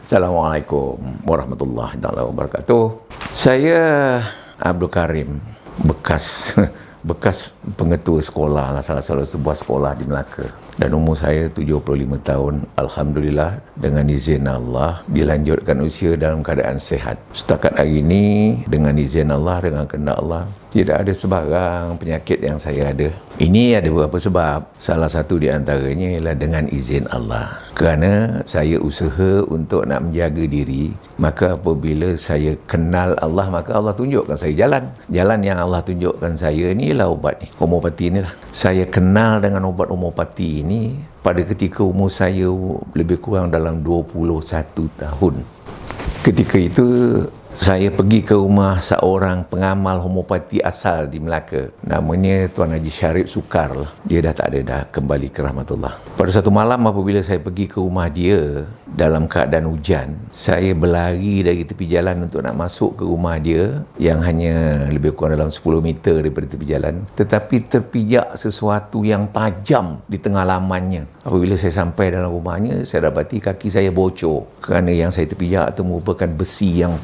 Assalamualaikum warahmatullahi wabarakatuh. Saya Abdul Karim, bekas pengetua sekolah lah, salah satu sebuah sekolah di Melaka. Dan umur saya 75 tahun. Alhamdulillah, dengan izin Allah dilanjutkan usia dalam keadaan sehat. Setakat hari ini, dengan izin Allah, dengan kehendak Allah, tidak ada sebarang penyakit yang saya ada. Ini ada beberapa sebab. Salah satu di antaranya ialah dengan izin Allah. Kerana saya usaha untuk nak menjaga diri, maka apabila saya kenal Allah, maka Allah tunjukkan saya jalan. Jalan yang Allah tunjukkan saya ni ialah ubat ni, homopati ni lah. Saya kenal dengan ubat homopati ni pada ketika umur saya lebih kurang dalam 21 tahun. Ketika itu saya pergi ke rumah seorang pengamal homopati asal di Melaka. Namanya Tuan Haji Syarif Sukar lah. Dia dah tak ada, dah kembali ke rahmatullah. Pada satu malam apabila saya pergi ke rumah dia dalam keadaan hujan, saya berlari dari tepi jalan untuk nak masuk ke rumah dia yang hanya lebih kurang dalam 10 meter daripada tepi jalan, tetapi terpijak sesuatu yang tajam di tengah lamannya. Apabila saya sampai dalam rumahnya, saya dapati kaki saya bocor kerana yang saya terpijak itu merupakan besi yang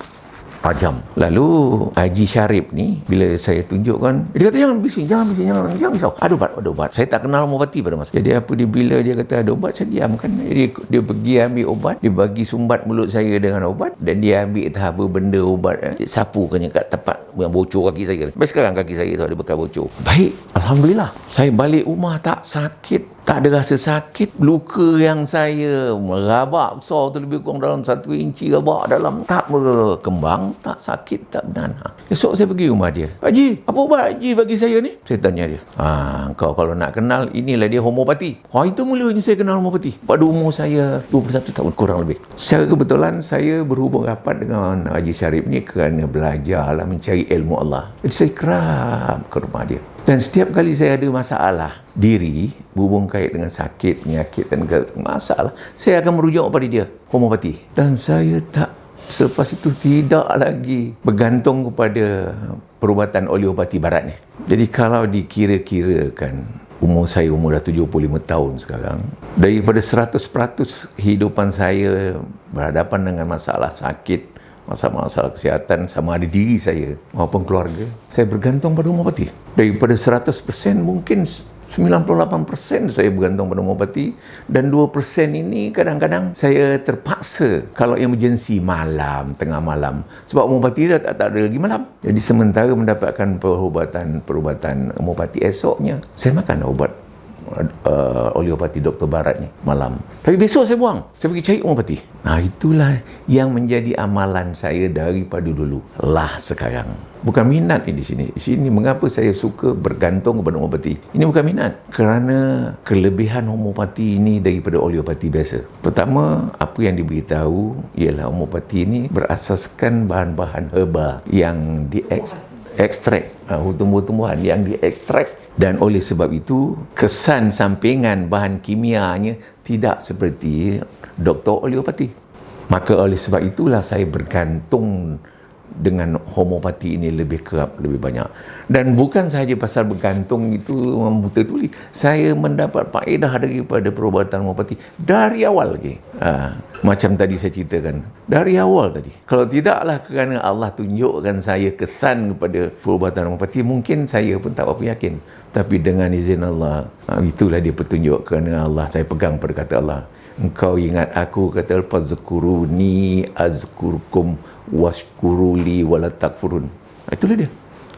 tajam. Lalu Haji Syarif ni, bila saya tunjukkan, dia kata jangan bising. Ada ubat. Saya tak kenal homopati pada masa. Jadi bila dia kata ada ubat, saya diamkan. Dia pergi ambil ubat, dia bagi sumbat mulut saya dengan ubat, dan dia ambil entah apa benda ubat, sapukannya kat tempat yang bocor kaki saya. Sampai sekarang kaki saya tu ada bekas bocor. Baik, Alhamdulillah. Saya balik rumah tak sakit. Tak ada rasa sakit. Luka yang saya merabak besar tu lebih kurang dalam 1 inci rabak dalam, tak berkembang, tak sakit, tak bernanah. Esok saya pergi rumah dia. Pak Haji, apa ubat Haji bagi saya ni? Saya tanya dia. Kau kalau nak kenal, inilah dia homopati. Itu mulanya saya kenal homopati. Pada umur saya 21 tahun kurang lebih. Secara kebetulan saya berhubung rapat dengan Haji Syarif ni kerana belajarlah mencari ilmu Allah. Jadi saya kerap ke rumah dia. Dan setiap kali saya ada masalah diri, berhubung kait dengan sakit, penyakit dan masalah, saya akan merujuk kepada dia, homopati. Dan saya tak, selepas itu tidak lagi bergantung kepada perubatan oleopati barat ni. Jadi kalau dikira-kirakan, umur saya dah 75 tahun sekarang, daripada 100% kehidupan saya berhadapan dengan masalah sakit, masalah kesihatan, sama ada diri saya maupun keluarga, saya bergantung pada homopati. Daripada 100%, mungkin 98% saya bergantung pada homopati, dan 2% ini kadang-kadang saya terpaksa kalau emergency malam, tengah malam, sebab homopati dah tak ada lagi malam. Jadi sementara mendapatkan perubatan homopati, esoknya saya makan ubat oleopati Dr. Barat ni malam. Tapi besok saya buang. Saya pergi cari homopati. Itulah yang menjadi amalan saya daripada dulu lah sekarang. Bukan minat ni di sini. Di sini mengapa saya suka bergantung kepada homopati. Ini bukan minat. Kerana kelebihan homopati ini daripada oleopati biasa. Pertama, apa yang diberitahu ialah homopati ini berasaskan bahan-bahan herba yang ekstrak, tumbuh-tumbuhan yang diekstrak, dan oleh sebab itu kesan sampingan bahan kimianya tidak seperti doktor oleopati. Maka oleh sebab itulah saya bergantung dengan homopati ini lebih kerap, lebih banyak. Dan bukan sahaja pasal bergantung itu buta tuli, saya mendapat faedah daripada perubatan homopati dari awal lagi. Macam tadi saya ceritakan, dari awal tadi. Kalau tidaklah kerana Allah tunjukkan saya kesan kepada perubatan homopati, mungkin saya pun tak apa yakin. Tapi dengan izin Allah, itulah dia petunjuk. Kerana Allah, saya pegang pada kata Allah, engkau ingat aku, kata fazkuruni azkurkum washkuruli wala takfurun. Itulah dia.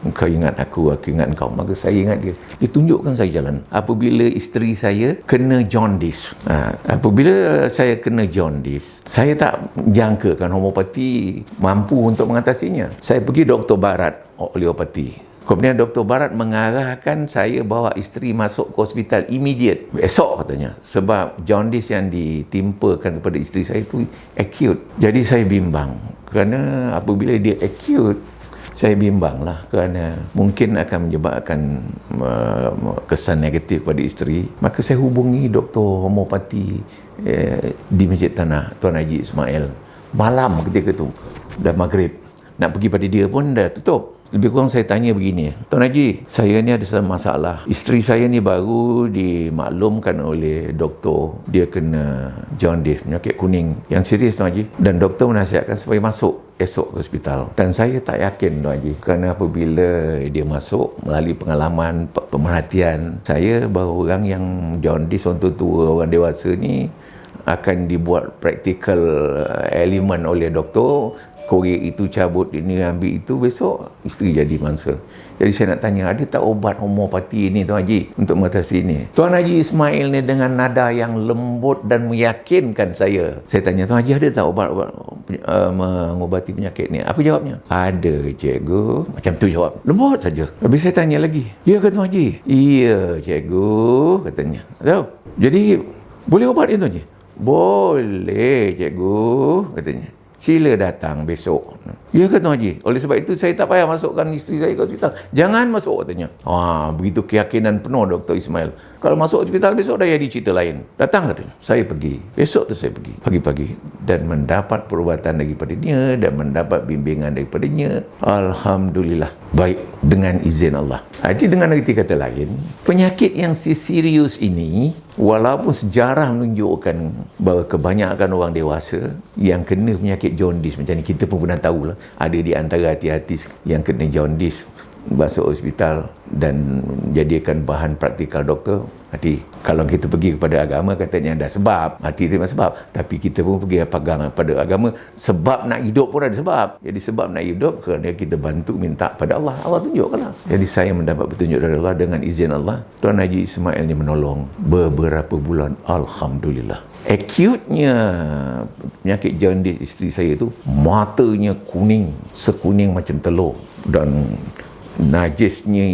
Engkau ingat aku ingat engkau. Maka saya ingat dia. Dia tunjukkan saya jalan. Apabila isteri saya kena jaundice. Apabila saya kena jaundice, saya tak jangkakan homopati mampu untuk mengatasinya. Saya pergi Dr. Barat, oleopati. Kemudian Dr. Barat mengarahkan saya bawa isteri masuk ke hospital immediate. Esok katanya. Sebab jaundice yang ditimpakan kepada isteri saya itu acute. Jadi saya bimbang. Kerana apabila dia acute, saya bimbanglah kerana mungkin akan menyebabkan kesan negatif pada isteri. Maka saya hubungi doktor homopati di Masjid Tanah, Tuan Haji Ismail. Malam ketika itu, dah maghrib. Nak pergi pada dia pun dah tutup. Lebih kurang saya tanya begini, Tuan Haji, saya ni ada satu masalah. Isteri saya ni baru dimaklumkan oleh doktor dia kena jaundice, penyakit kuning yang serius, Tuan Haji. Dan doktor menasihatkan supaya masuk esok ke hospital. Dan saya tak yakin, Tuan Haji, kerana apabila dia masuk melalui pengalaman, pemerhatian saya bahawa orang yang jaundice, orang tua, orang dewasa ni akan dibuat praktikal elemen oleh doktor. Korek itu cabut, ini ambil itu, besok isteri jadi mangsa. Jadi saya nak tanya, ada tak ubat homeopati ni, Tuan Haji, untuk mengatasi ini? Tuan Haji Ismail ni dengan nada yang lembut dan meyakinkan saya. Saya tanya, Tuan Haji, ada tak ubat-ubat mengubati penyakit ni? Apa jawabnya? Ada, cikgu. Macam tu jawab. Lembut saja. Habis saya tanya lagi, ya ke Tuan Haji? Iya, cikgu, katanya. Tahu? Jadi, boleh ubat ni, Tuan Haji? Boleh, cikgu, katanya. Sila datang besok. Ya ke Tuan Haji? Oleh sebab itu saya tak payah masukkan isteri saya ke hospital. Jangan masuk, katanya. Begitu keyakinan penuh Dr. Ismail. Kalau masuk hospital besok dah jadi cerita lain. Datang, katanya. Saya pergi. Besok tu saya pergi. Pagi-pagi. Dan mendapat perubatan daripadanya dan mendapat bimbingan daripadanya. Alhamdulillah. Baik. Dengan izin Allah. Jadi dengan erti kata lain, penyakit yang serius ini, walaupun sejarah menunjukkan bahawa kebanyakan orang dewasa yang kena penyakit jaundice macam ni, kita pun pernah tahulah, ada di antara hati-hati yang kena jaundice masuk hospital dan jadikan bahan praktikal doktor. Hati, kalau kita pergi kepada agama katanya ada sebab, hati itu memang sebab, tapi kita pun pergi pegang pada agama, sebab nak hidup pun ada sebab. Jadi sebab nak hidup kerana kita bantu minta pada Allah, Allah tunjukkanlah. Jadi saya mendapat petunjuk dari Allah dengan izin Allah. Tuan Haji Ismail ni menolong beberapa bulan, alhamdulillah. Acute-nya penyakit jaundice isteri saya tu, matanya kuning, sekuning macam telur, dan najisnya,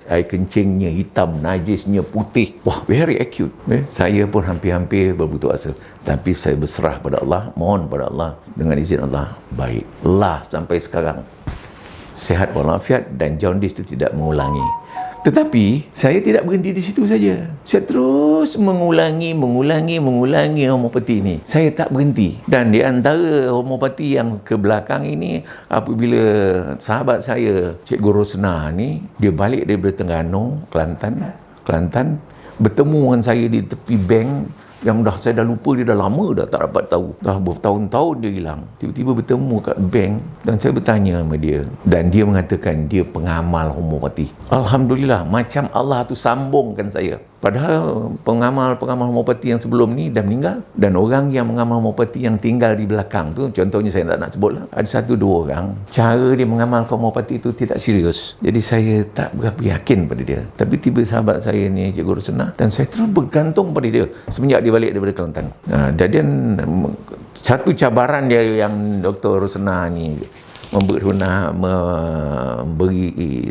air kencingnya hitam, najisnya putih. Wah, very acute. Saya pun hampir-hampir berputus asa. Tapi saya berserah pada Allah, mohon pada Allah, dengan izin Allah, baiklah sampai sekarang. Sehat walafiat dan jaundice itu tidak mengulangi. Tetapi saya tidak berhenti di situ saja. Saya terus mengulangi homeopati ini. Saya tak berhenti. Dan di antara homeopati yang ke belakang ini, apabila sahabat saya, Cikgu Rosna ni, dia balik daripada Terengganu, Kelantan, bertemu dengan saya di tepi bank yang saya dah lupa, dia dah lama dah tak dapat tahu. Dah bertahun-tahun dia hilang. Tiba-tiba bertemu kat bank dan saya bertanya sama dia. Dan dia mengatakan dia pengamal homeopati. Alhamdulillah, macam Allah tu sambungkan saya. Padahal pengamal homeopati yang sebelum ni dah meninggal. Dan orang yang mengamal homeopati yang tinggal di belakang tu, contohnya saya tak nak sebut lah, ada 1-2 orang, cara dia mengamal homeopati itu tidak serius. Jadi saya tak berapa yakin pada dia. Tapi tiba sahabat saya ni, Cikgu Rosna, dan saya terus bergantung pada dia semenjak dia balik daripada Kelantan. Dan satu cabaran dia yang Dr. Rosna ni memberi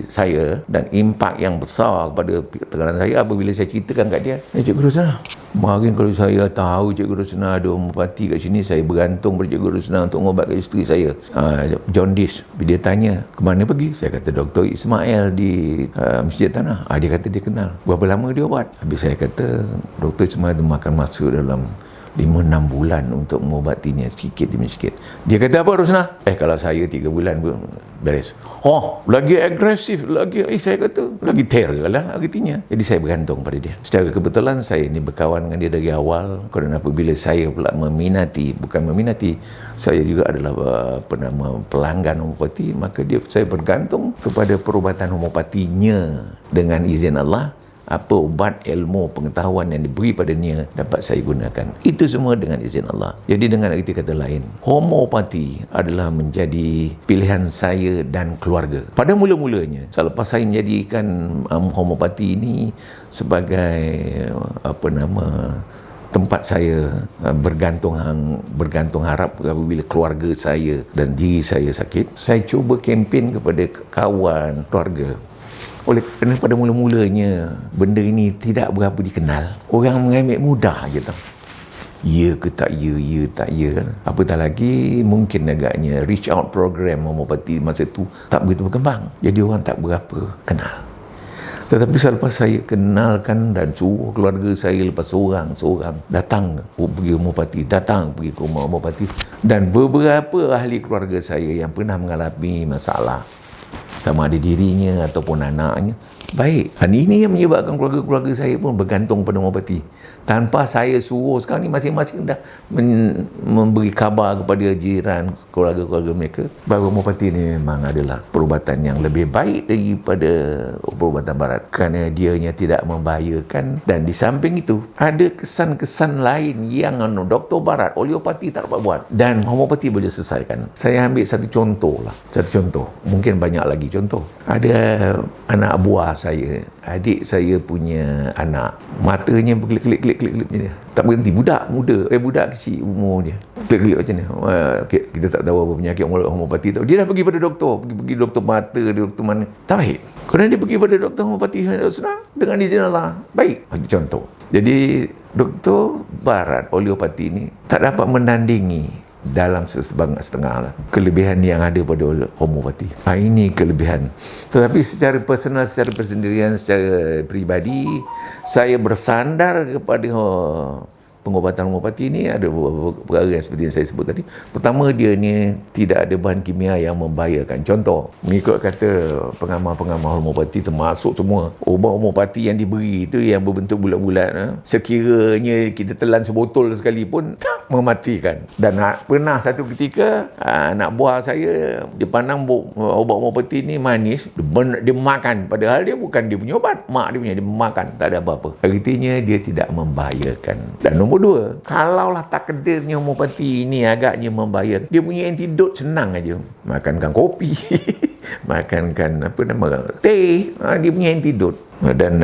saya dan impak yang besar kepada tekanan saya apabila saya ceritakan kat dia, Cikgu Rosna, kemarin kalau saya tahu Cikgu Rosna ada homeopati kat sini, saya bergantung pada Cikgu Rosna untuk mengubatkan isteri saya jaundice. Dia tanya, ke mana pergi? Saya kata Dr. Ismail di Masjid Tanah. Dia kata dia kenal. Berapa lama dia ubat? Habis saya kata, Dr. Ismail tu makan masa dalam 5-6 bulan untuk mengobatinya sikit demi sikit. Dia kata apa, Rosna? Kalau saya 3 bulan beres. Lagi agresif, lagi saya kata, lagi terror lah artinya. Jadi saya bergantung pada dia. Secara kebetulan saya ni berkawan dengan dia dari awal, kerana apabila saya pula saya juga adalah pelanggan homeopati, maka saya bergantung kepada perubatan homeopatinya. Dengan izin Allah, apa ubat, ilmu, pengetahuan yang diberi padanya dapat saya gunakan. Itu semua dengan izin Allah. Jadi dengan erti kata lain, homeopati adalah menjadi pilihan saya dan keluarga. Pada mula-mulanya, selepas saya menjadikan homeopati ini sebagai tempat saya bergantung harap apabila keluarga saya dan diri saya sakit, saya cuba kempen kepada kawan, keluarga. Kerana pada mula-mulanya benda ini tidak berapa dikenal, orang mengambil mudah je tau. Ya ke tak ya, ya tak ya. Apatah lagi mungkin agaknya reach out program homeopati masa tu tak begitu berkembang, jadi orang tak berapa kenal. Tetapi selepas saya kenalkan dan suruh keluarga saya lepas seorang datang pergi homeopati, pergi ke rumah homeopati, dan beberapa ahli keluarga saya yang pernah mengalami masalah sama ada dirinya ataupun anaknya baik. Dan ini yang menyebabkan keluarga-keluarga saya pun bergantung pada homopati. Tanpa saya suruh, sekarang ni masing-masing dah memberi khabar kepada jiran, keluarga-keluarga mereka bahawa homopati ni memang adalah perubatan yang lebih baik daripada perubatan barat, kerana dianya tidak membahayakan. Dan di samping itu ada kesan-kesan lain yang doktor barat, homeopati tak dapat buat dan homopati boleh selesaikan. Saya ambil satu contoh, mungkin banyak lagi contoh. Ada anak buah saya, adik saya punya anak, matanya berkelip-kelip macam ni, tak berhenti. Budak muda, budak kecil umur dia, kelip-kelip macam ni. Kita tak tahu apa penyakit homopati tahu. Dia dah pergi pada doktor, pergi doktor mata, doktor mana, tak baik. Kerana dia pergi pada doktor homopati, senang, dengan izin Allah, baik. Contoh. Jadi doktor barat homeopati ni tak dapat menandingi dalam setengah lah kelebihan yang ada pada homopati. Ini kelebihan. Tetapi secara personal, secara persendirian, secara peribadi, saya bersandar kepada pengobatan homopati ni ada beberapa perkara yang seperti yang saya sebut tadi. Pertama, dia ni tidak ada bahan kimia yang membahayakan. Contoh, mengikut kata pengamal-pengamal homopati, termasuk semua ubat homopati yang diberi itu yang berbentuk bulat-bulat, sekiranya kita telan sebotol sekalipun tak mematikan. Dan pernah satu ketika anak buah saya, dia pandang ubat homopati ni manis, dia makan, padahal dia bukan dia punya ubat, mak dia punya, dia makan, tak ada apa-apa. Artinya dia tidak membahayakan. Dan nombor dua, kalaulah takdirnya homopati ini agaknya membahayakan, dia punya antidot senang aja. Makankan kopi, makankan teh, dia punya antidot. Dan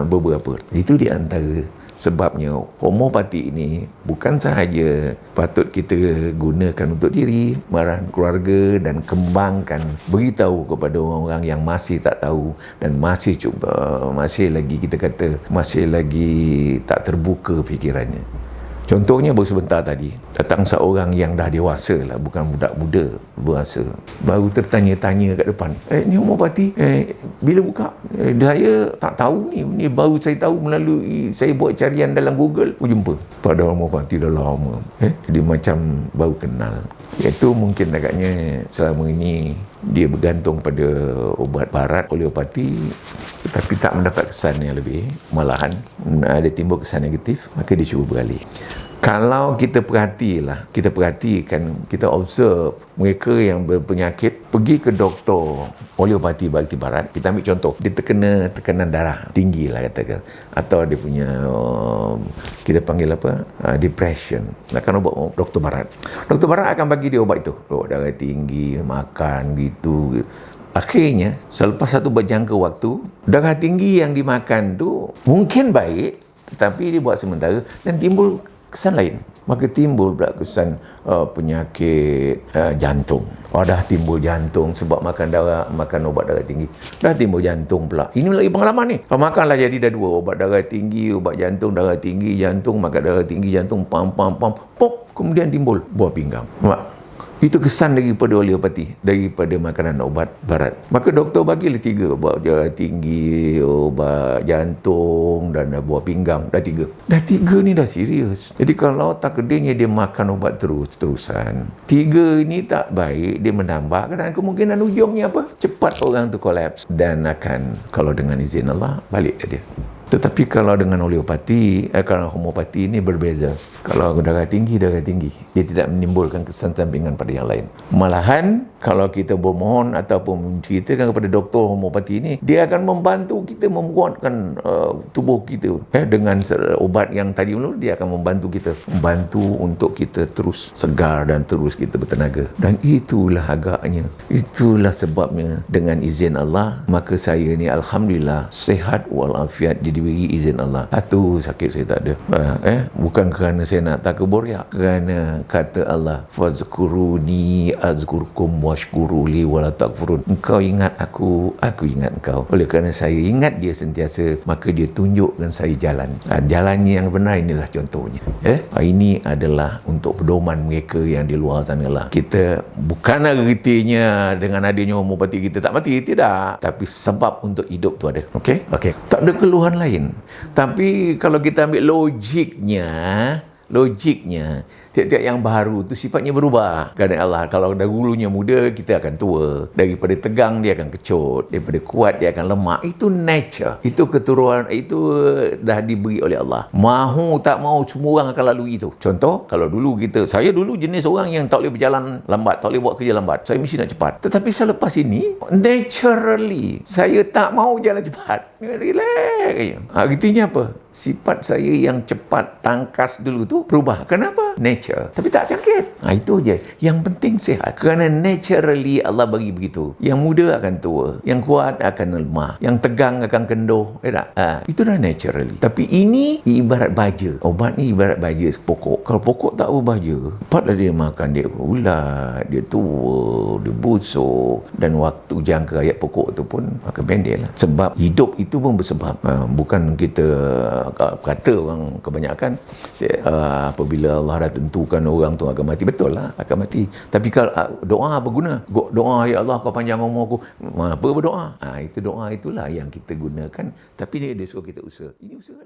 beberapa. Itu di antara sebabnya homopati ini bukan sahaja patut kita gunakan untuk diri, marahan keluarga, dan kembangkan, beritahu kepada orang-orang yang masih tak tahu dan masih lagi kita kata masih lagi tak terbuka fikirannya. Contohnya baru sebentar tadi, datang seorang yang dah dewasa lah, bukan budak muda, dewasa. Baru tertanya-tanya kat depan, ni homopati, bila buka? Saya tak tahu ni baru saya tahu melalui saya buat carian dalam Google, jumpa. Padahal homopati dah lama. Dia macam baru kenal. Itu mungkin agaknya selama ini dia bergantung pada ubat barat, homeopati, tetapi tak mendapat kesan yang lebih. Malahan ada timbul kesan negatif, maka dia cuba beralih. Kalau kita perhatikan, kita observe mereka yang berpenyakit pergi ke doktor homeopati bakti barat, kita ambil contoh, dia terkena tekanan darah tinggi lah katakan, atau dia punya kita panggil depression, akan ubat doktor barat. Doktor barat akan bagi dia ubat itu, darah tinggi, makan gitu. Akhirnya selepas satu berjangka waktu, darah tinggi yang dimakan tu mungkin baik, tetapi dia buat sementara dan timbul kesan lain. Maka timbul pula kesan penyakit jantung. Dah timbul jantung sebab makan ubat darah tinggi. Dah timbul jantung pula. Ini lagi pengalaman ni. Makanlah jadi dah dua, ubat darah tinggi, ubat jantung, darah tinggi, jantung, makan darah tinggi, jantung, pop, kemudian timbul buah pinggang. Itu kesan daripada homeopati, daripada makanan ubat barat. Maka doktor bagilah 3, ubat darah tinggi, ubat jantung dan buah pinggang. Dah 3 ni dah serius. Jadi kalau takdirnya dia makan ubat terus-terusan, 3 ini tak baik, dia menambah, dan kemungkinan ujungnya apa? Cepat orang tu kolaps dan akan, kalau dengan izin Allah, balik dia. Tetapi kalau dengan homeopati, kalau homopati ini berbeza. Kalau darah tinggi, dia tidak menimbulkan kesan sampingan pada yang lain. Malahan, kalau kita bermohon ataupun menceritakan kepada doktor homopati ini, dia akan membantu kita menguatkan tubuh kita. Dengan ubat yang tadi dulu, dia akan membantu kita. Membantu untuk kita terus segar dan terus kita bertenaga. Dan itulah agaknya. Itulah sebabnya dengan izin Allah, maka saya ni Alhamdulillah, sehat walafiat, diberi izin Allah. Satu sakit saya tak ada. Bukan kerana saya nak takabur, ya, kerana kata Allah, fazkuruni azkurkum washkuruli wala takfurun. Engkau ingat aku ingat engkau. Oleh kerana saya ingat dia sentiasa, maka dia tunjukkan saya jalan. Jalan yang benar, inilah contohnya. Ini adalah untuk pedoman mereka yang di luar sana lah. Kita bukan artinya dengan adanya homopati kita tak mati, tidak. Tapi sebab untuk hidup tu ada. Okey. Tak ada keluhan lain. Tapi kalau kita ambil logiknya, Logiknya, tiap-tiap yang baru tu sifatnya berubah. Keadaan Allah, kalau dahulunya muda, kita akan tua. Daripada tegang, dia akan kecut. Daripada kuat, dia akan lemah. Itu nature. Itu keturunan, itu dah diberi oleh Allah. Mahu tak mahu, semua orang akan lalui itu. Contoh, kalau dulu saya dulu jenis orang yang tak boleh berjalan lambat, tak boleh buat kerja lambat. Saya mesti nak cepat. Tetapi selepas ini, naturally, saya tak mahu jalan cepat. Relax je. Artinya apa? Sifat saya yang cepat, tangkas dulu tu berubah. Kenapa? Nature. Tapi tak cangkit. Itu je. Yang penting sihat. Kerana naturally Allah bagi begitu. Yang muda akan tua. Yang kuat akan lemah. Yang tegang akan kendoh. Itu dah naturally. Tapi ini ibarat baja. Obat ni ibarat baja pokok. Kalau pokok tak berbaja, cepatlah dia makan. Dia ulat, dia tua, dia busuk. Dan waktu jangka hayat pokok tu pun akan pendek lah. Sebab hidup itu pun bersebab. Bukan kita kata orang kebanyakan apabila Allah dah tentukan orang tu akan mati, betul lah akan mati, tapi kalau doa berguna, doa ya Allah kau panjang umur aku, apa berdoa, itu doa itulah yang kita gunakan, tapi dia suruh kita usaha, ini usaha.